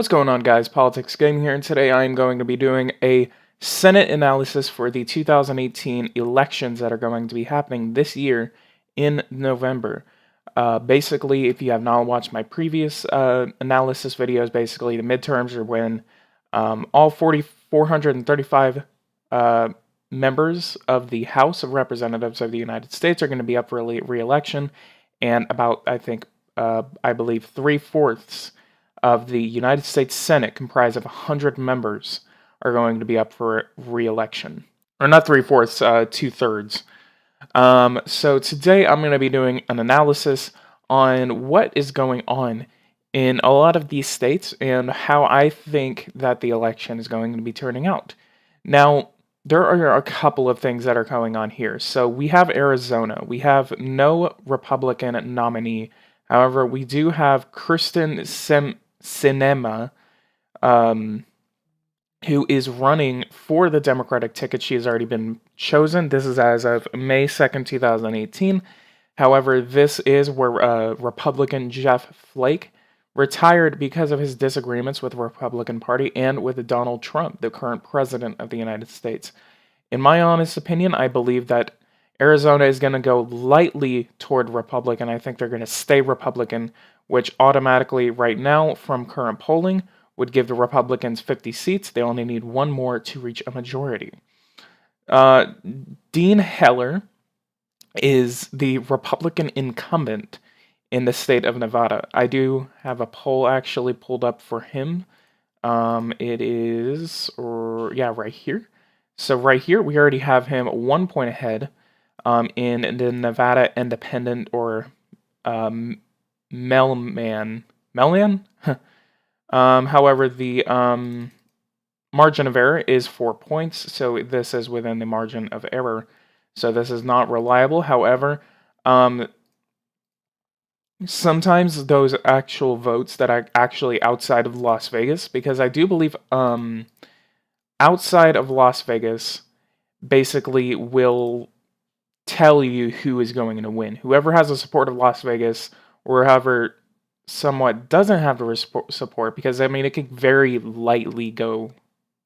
What's going on, guys? Politics Game here, and today I am going to be doing a Senate analysis for the 2018 elections that are going to be happening this year in November. Basically, if you have not watched my previous analysis videos, basically the midterms are when all 435 members of the House of Representatives of the United States are going to be up for re-election, and about, I believe, 3/4 of the United States Senate, comprised of 100 members, are going to be up for re-election. Or not 3/4, 2/3. So today I'm going to be doing an analysis on what is going on in a lot of these states and how I think that the election is going to be turning out. Now, there are a couple of things that are going on here. So we have Arizona. We have no Republican nominee. However, we do have Kyrsten Sinema, who is running for the Democratic ticket. She has already been chosen. This is as of May 2nd, 2018. However, this is where Republican Jeff Flake retired because of his disagreements with the Republican Party and with Donald Trump, the current president of the United States. In my honest opinion, I believe that Arizona is going to go lightly toward Republican. I think they're going to stay Republican, which automatically, right now, from current polling, would give the Republicans 50 seats. They only need one more to reach a majority. Dean Heller is the Republican incumbent in the state of Nevada. I do have a poll actually pulled up for him. It is, right here. So right here, we already have him 1 point ahead in the Nevada Independent, or Mellman. However, the margin of error is 4 points, so this is within the margin of error. So this is not reliable. However, sometimes those actual votes that are actually outside of Las Vegas, because I do believe outside of Las Vegas basically will tell you who is going to win. Whoever has the support of Las Vegas, or whoever somewhat doesn't have the support, because I mean it could very lightly go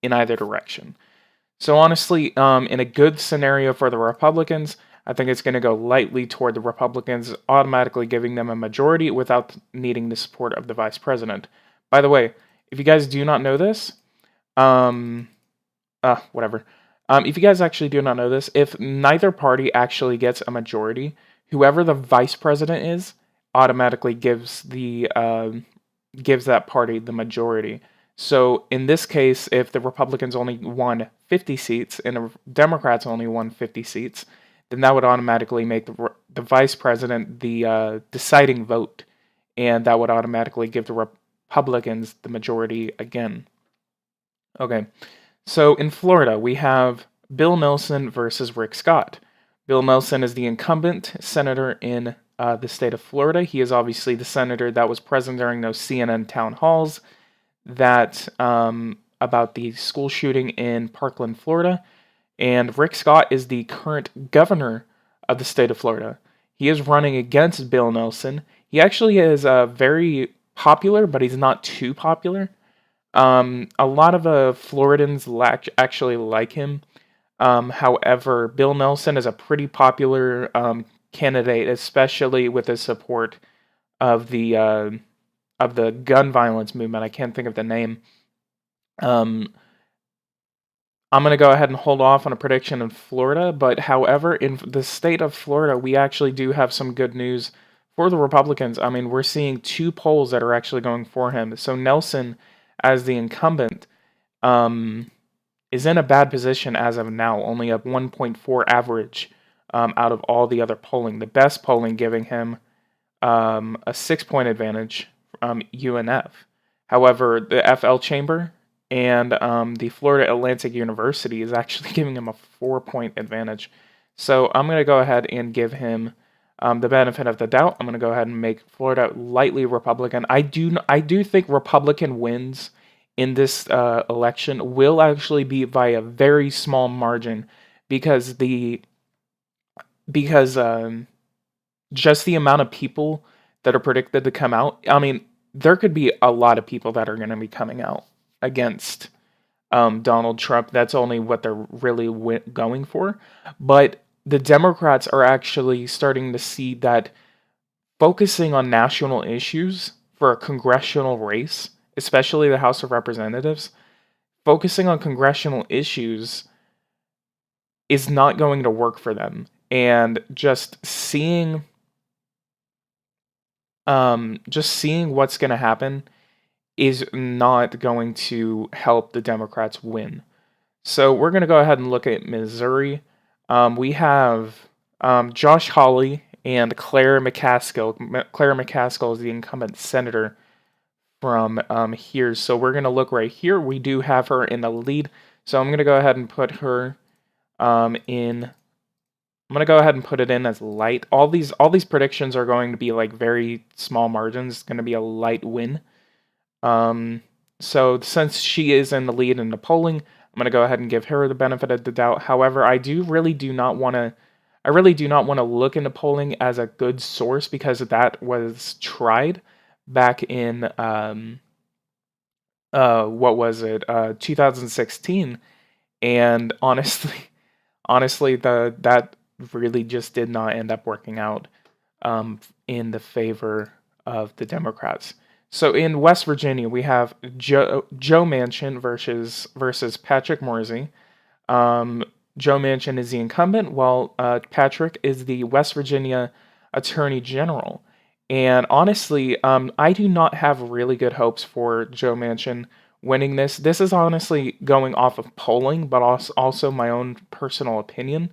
in either direction. So honestly, in a good scenario for the Republicans, I think it's going to go lightly toward the Republicans, automatically giving them a majority without needing the support of the vice president. By the way, if you guys do not know this, whatever. If you guys actually do not know this, if neither party actually gets a majority, whoever the vice president is automatically gives that party the majority. So in this case, if the Republicans only won 50 seats and the Democrats only won 50 seats, then that would automatically make the vice president the deciding vote, and that would automatically give the Republicans the majority again. Okay, so in Florida, we have Bill Nelson versus Rick Scott. Bill Nelson is the incumbent senator in the state of Florida. He is obviously the senator that was present during those CNN town halls that about the school shooting in Parkland, Florida. And Rick Scott is the current governor of the state of Florida. He is running against Bill Nelson. He actually is very popular, but he's not too popular. A lot of Floridans actually like him. However, Bill Nelson is a pretty popular candidate, especially with the support of the gun violence movement. I can't think of the name. I'm going to go ahead and hold off on a prediction in Florida, but however, in the state of Florida, we actually do have some good news for the Republicans. I mean, we're seeing 2 polls that are actually going for him. So Nelson, as the incumbent, is in a bad position as of now, only a 1.4 average out of all the other polling. The best polling giving him a 6-point advantage from UNF. However, the FL Chamber and the Florida Atlantic University is actually giving him a 4-point advantage. So I'm going to go ahead and give him the benefit of the doubt. I'm going to go ahead and make Florida lightly Republican. I do think Republican wins in this election will actually be by a very small margin, because just the amount of people that are predicted to come out. I mean, there could be a lot of people that are going to be coming out against Donald Trump. That's only what they're really going for. But the Democrats are actually starting to see that focusing on national issues for a congressional race, especially the House of Representatives, focusing on congressional issues is not going to work for them. And just seeing what's going to happen is not going to help the Democrats win. So we're going to go ahead and look at Missouri. We have Josh Hawley and Claire McCaskill. Claire McCaskill is the incumbent senator from here. So we're going to look right here. We do have her in the lead. So I'm going to go ahead and put her in. I'm going to go ahead and put it in as light. All these predictions are going to be like very small margins. It's going to be a light win. So since she is in the lead in the polling, I'm going to go ahead and give her the benefit of the doubt. However, I really do not want to look into polling as a good source because that was tried back in what was it? 2016, and honestly that really just did not end up working out in the favor of the Democrats. So in West Virginia, we have Joe Manchin versus Patrick Morrisey. Joe Manchin is the incumbent, while Patrick is the West Virginia Attorney General. And honestly, I do not have really good hopes for Joe Manchin winning this. This is honestly going off of polling, but also my own personal opinion.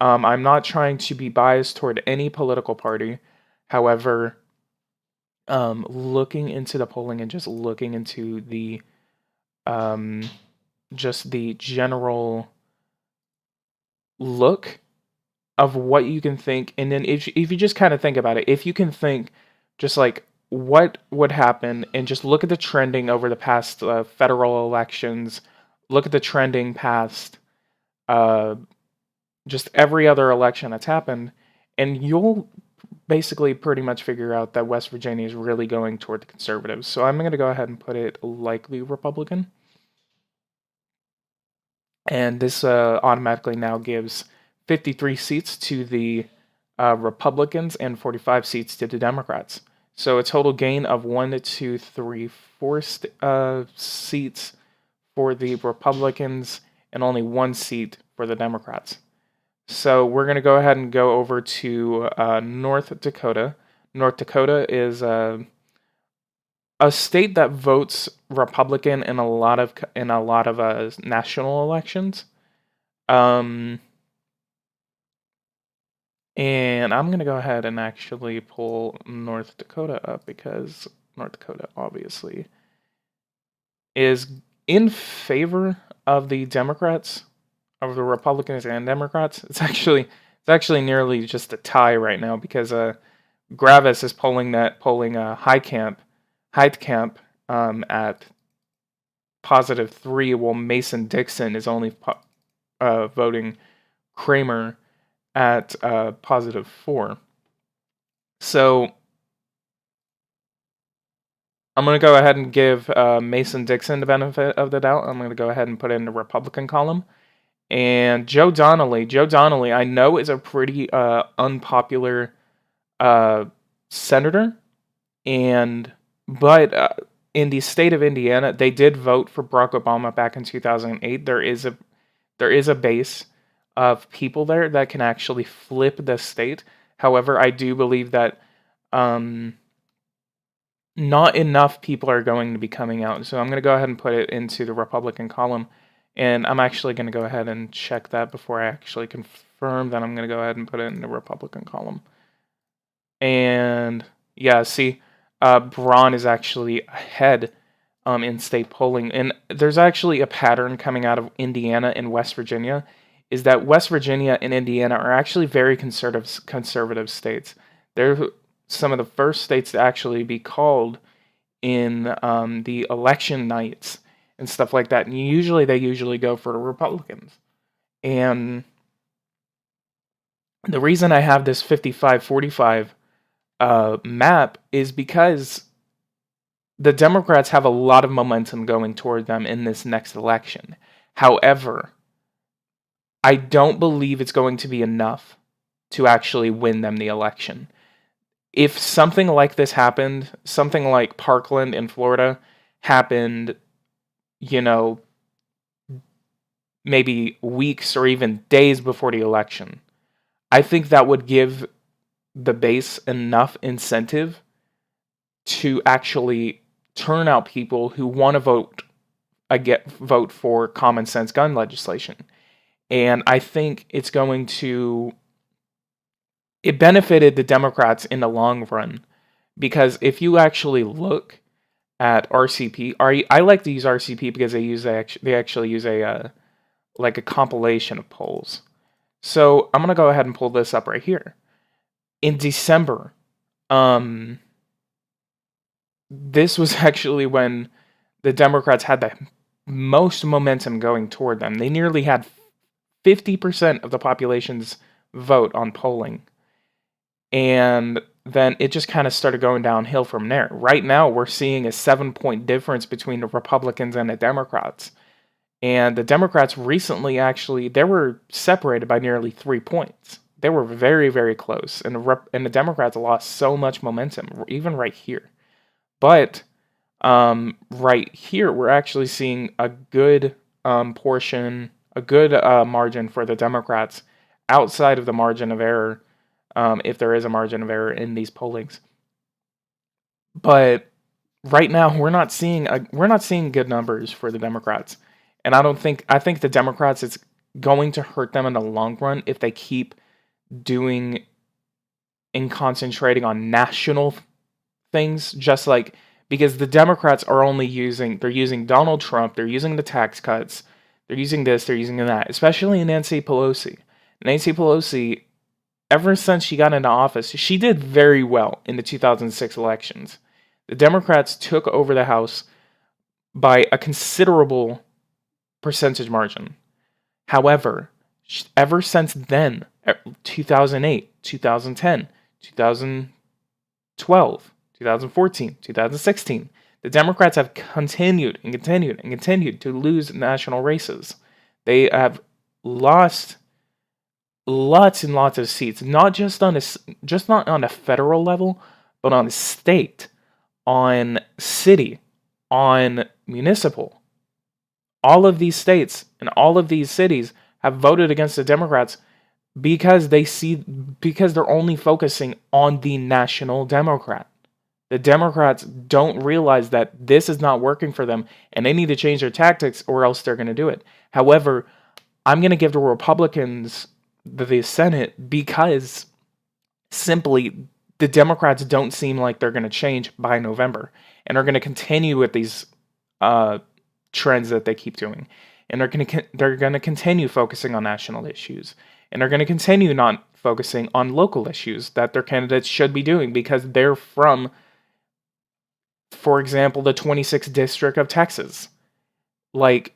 I'm not trying to be biased toward any political party. However, looking into the polling and just looking into the just the general look of what you can think, and then if you just kind of think about it, if you can think just like what would happen and just look at the trending over the past federal elections, look at the trending past just every other election that's happened, and you'll basically pretty much figure out that West Virginia is really going toward the conservatives. So I'm going to go ahead and put it likely Republican. And this automatically now gives 53 seats to the Republicans and 45 seats to the Democrats. So a total gain of 1, 2, 3, 4 seats for the Republicans and only 1 seat for the Democrats. So we're going to go ahead and go over to North Dakota. North Dakota is a state that votes Republican in a lot of national elections. And I'm going to go ahead and actually pull North Dakota up because North Dakota obviously is in favor of the Democrats, of the Republicans and Democrats. It's actually nearly just a tie right now because Gravis is polling Heitkamp at +3, while Mason Dixon is only voting Kramer at +4. So I'm going to go ahead and give Mason Dixon the benefit of the doubt. I'm going to go ahead and put it in the Republican column. And Joe Donnelly, I know is a pretty unpopular senator, but in the state of Indiana, they did vote for Barack Obama back in 2008. There is a base of people there that can actually flip the state. However, I do believe that not enough people are going to be coming out. So I'm going to go ahead and put it into the Republican column. And I'm actually going to go ahead and check that before I actually confirm that I'm going to go ahead and put it in the Republican column. And yeah, see, Braun is actually ahead in state polling. And there's actually a pattern coming out of Indiana and West Virginia, is that West Virginia and Indiana are actually very conservative states. They're some of the first states to actually be called in the election nights and stuff like that. And they usually go for the Republicans. And the reason I have this 55-45 map is because the Democrats have a lot of momentum going toward them in this next election. However, I don't believe it's going to be enough to actually win them the election. If something like this happened, something like Parkland in Florida happened, you know, maybe weeks or even days before the election, I think that would give the base enough incentive to actually turn out people who want to vote for common sense gun legislation. And I think it benefited the Democrats in the long run, because if you actually look at RCP, I like to use RCP because they actually use a like a compilation of polls. So I'm gonna go ahead and pull this up right here. In December, this was actually when the Democrats had the most momentum going toward them. They nearly had 50% of the population's vote on polling. And then it just kind of started going downhill from there. Right now, we're seeing a 7-point difference between the Republicans and the Democrats. And the Democrats recently they were separated by nearly 3 points. They were very, very close. And the Democrats lost so much momentum, even right here. But right here, we're actually seeing a good margin for the Democrats outside of the margin of error, if there is a margin of error in these pollings. But right now, we're not seeing good numbers for the Democrats, and I think the Democrats, it's going to hurt them in the long run if they keep doing and concentrating on national things, just like, because the Democrats are they're using Donald Trump, they're using the tax cuts, they're using this, they're using that, especially Nancy Pelosi. Nancy Pelosi, ever since she got into office, she did very well in the 2006 elections. The Democrats took over the House by a considerable percentage margin. However, ever since then, 2008, 2010, 2012, 2014, 2016, the Democrats have continued to lose national races. They have lost lots and lots of seats, not on a federal level, but on state, on city, on municipal. All of these states and all of these cities have voted against the Democrats because they're only focusing on the national Democrat. The Democrats don't realize that this is not working for them, and they need to change their tactics or else they're going to do it. However, I'm going to give the Republicans the Senate because simply the Democrats don't seem like they're going to change by November, and are going to continue with these trends that they keep doing, and they're going to continue focusing on national issues, and they're going to continue not focusing on local issues that their candidates should be doing because they're from, for example, the 26th district of Texas. Like,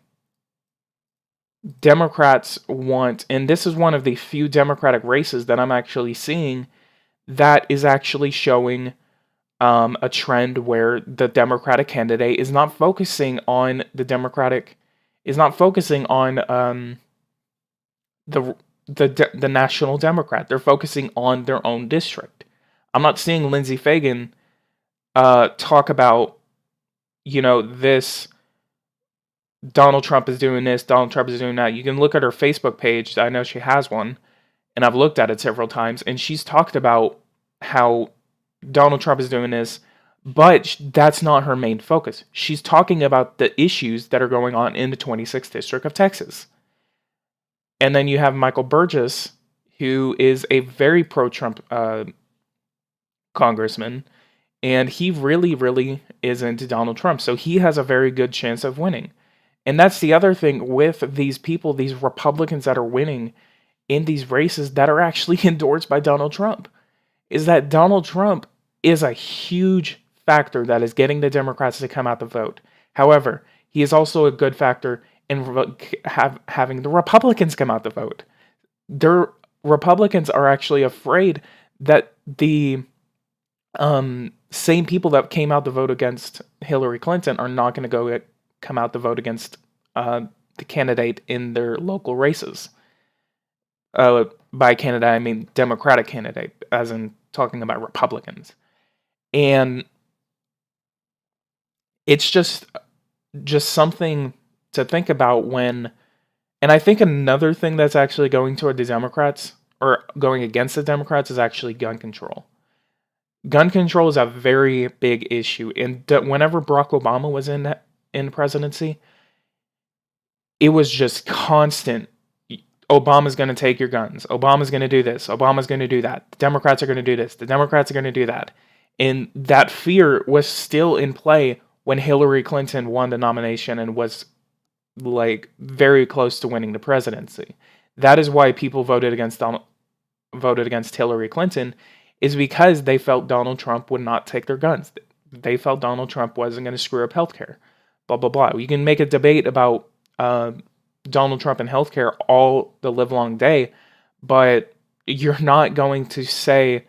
Democrats want, and this is one of the few Democratic races that I'm actually seeing that is actually showing a trend where the Democratic candidate is not focusing on the national Democrat. They're focusing on their own district. I'm not seeing Lindsey Fagan talk about, this, Donald Trump is doing this, Donald Trump is doing that. You can look at her Facebook page. I know she has one, and I've looked at it several times, and she's talked about how Donald Trump is doing this, but that's not her main focus. She's talking about the issues that are going on in the 26th district of Texas. And then you have Michael Burgess, who is a very pro-Trump congressman, and he really, really is into Donald Trump. So he has a very good chance of winning. And that's the other thing with these people, these Republicans that are winning in these races that are actually endorsed by Donald Trump, is that Donald Trump is a huge factor that is getting the Democrats to come out to vote. However, he is also a good factor in having the Republicans come out to vote. Republicans are actually afraid that the same people that came out to vote against Hillary Clinton are not going to come out to vote against the candidate in their local races. By candidate, I mean Democratic candidate, as in talking about Republicans. And it's just something to think about when, and I think another thing that's actually going toward the Democrats, or going against the Democrats, is actually gun control. Gun control is a very big issue, and whenever Barack Obama was in presidency, it was just constant. Obama's going to take your guns. Obama's going to do this. Obama's going to do that. The Democrats are going to do this. The Democrats are going to do that. And that fear was still in play when Hillary Clinton won the nomination and was like very close to winning the presidency. That is why people voted against Hillary Clinton, is because they felt Donald Trump would not take their guns. They felt Donald Trump wasn't going to screw up healthcare. Blah blah blah. You can make a debate about Donald Trump and healthcare all the livelong day, but you're not going to say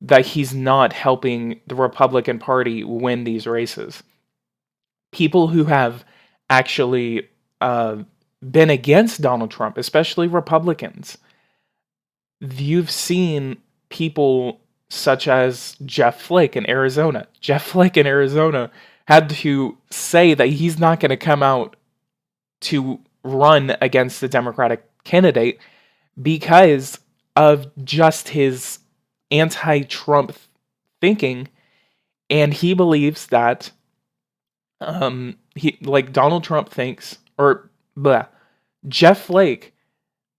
that he's not helping the Republican Party win these races. People who have actually been against Donald Trump, especially Republicans, you've seen people such as Jeff Flake in Arizona. Jeff Flake in Arizona had to say that he's not going to come out to run against the Democratic candidate because of just his anti-Trump thinking, and he believes that Donald Trump thinks, or Jeff Flake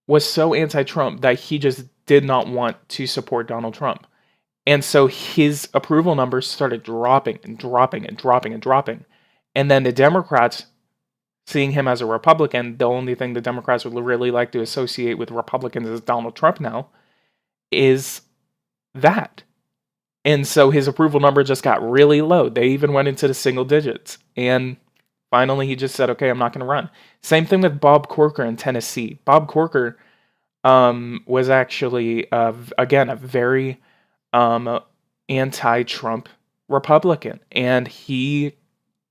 was so anti-Trump that he just did not want to support Donald Trump. And so his approval numbers started dropping and dropping and dropping and dropping. And then the Democrats, seeing him as a Republican, the only thing the Democrats would really like to associate with Republicans as Donald Trump now is that. And so his approval number just got really low. They even went into the single digits. And finally he just said, okay, I'm not going to run. Same thing with Bob Corker in Tennessee. Bob Corker was actually, again, a very anti-Trump Republican. And he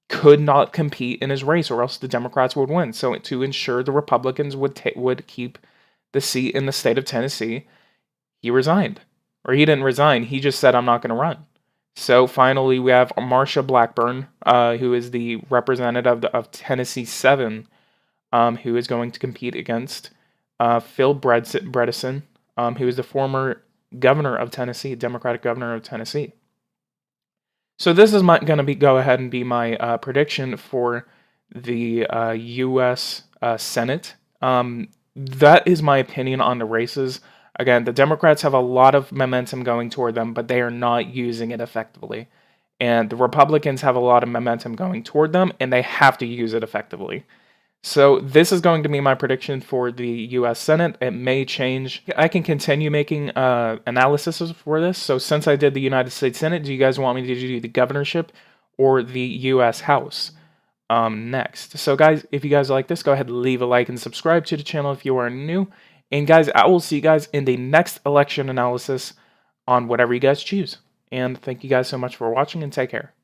could not compete in his race, or else the Democrats would win. So to ensure the Republicans would keep the seat in the state of Tennessee, he resigned. Or he didn't resign, he just said, I'm not going to run. So finally we have Marsha Blackburn, who is the representative of Tennessee 7, who is going to compete against Phil Bredesen, who is the former governor of Tennessee, Democratic governor of Tennessee. So this is going to go ahead and be my prediction for the U.S. Senate. That is my opinion on the races. Again, the Democrats have a lot of momentum going toward them, but they are not using it effectively. And the Republicans have a lot of momentum going toward them, and they have to use it effectively. So this is going to be my prediction for the U.S. Senate. It may change. I can continue making analysis for this. So since I did the United States Senate, do you guys want me to do the governorship or the U.S. House next? So guys, if you guys like this, go ahead and leave a like and subscribe to the channel if you are new. And guys, I will see you guys in the next election analysis on whatever you guys choose. And thank you guys so much for watching, and take care.